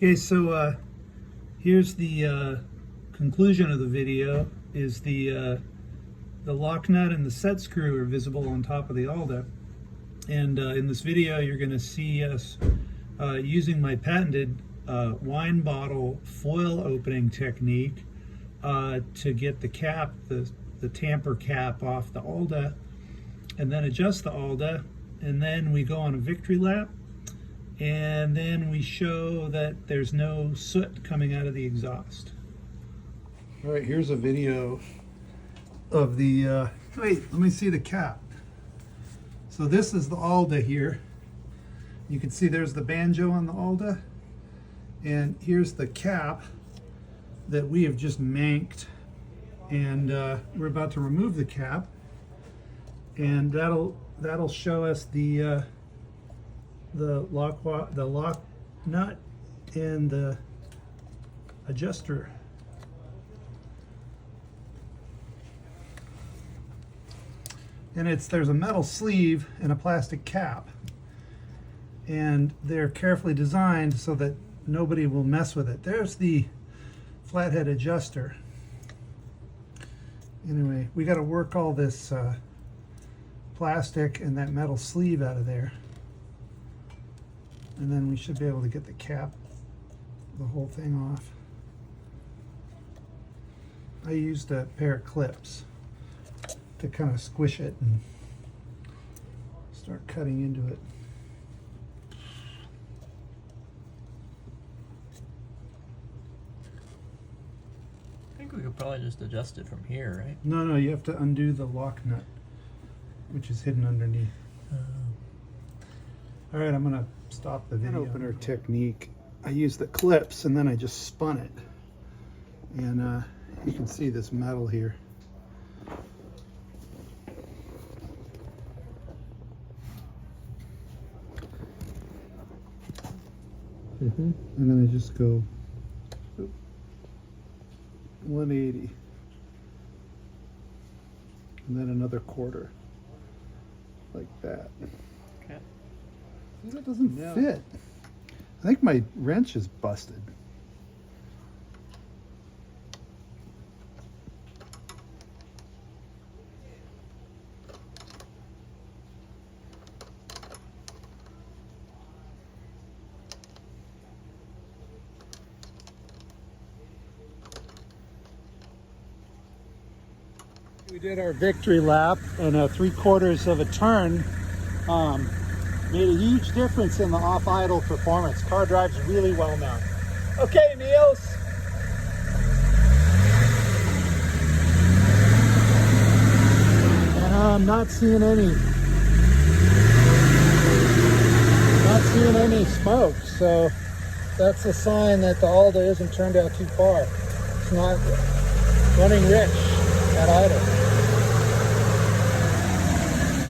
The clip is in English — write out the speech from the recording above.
Okay, so here's the conclusion of the video. Is the lock nut and the set screw are visible on top of the Alda. And in this video, you're going to see us using my patented wine bottle foil opening technique to get the cap, the tamper cap off the Alda, and then adjust the Alda, and then we go on a victory lap, and then we show that there's no soot coming out of the exhaust. All right, here's a video of the, wait, let me see the cap. So this is the Alda here. You can see there's the Banjo on the Alda, and here's the cap that we have just manked, and we're about to remove the cap, and that'll show us the lock nut and the adjuster. And there's a metal sleeve and a plastic cap, and they're carefully designed so that nobody will mess with it. There's the flathead adjuster. Anyway, we got to work all this plastic and that metal sleeve out of there, and then we should be able to get the cap, the whole thing off. I used a pair of clips to kind of squish it and start cutting into it. I think we could probably just adjust it from here, right? No, you have to undo the lock nut, which is hidden underneath. All right, I'm gonna stop the video. Opener technique. I used the clips and then I just spun it, and you can see this metal here. I'm gonna just go 180, and then another quarter, like that. Okay. See, that doesn't fit. I think my wrench is busted. We did our victory lap, and 3/4 of a turn made a huge difference in the off-idle performance. Car drives really well now. Okay, Niels. And I'm not seeing any smoke, so that's a sign that the Alda isn't turned out too far. It's not running rich at idle.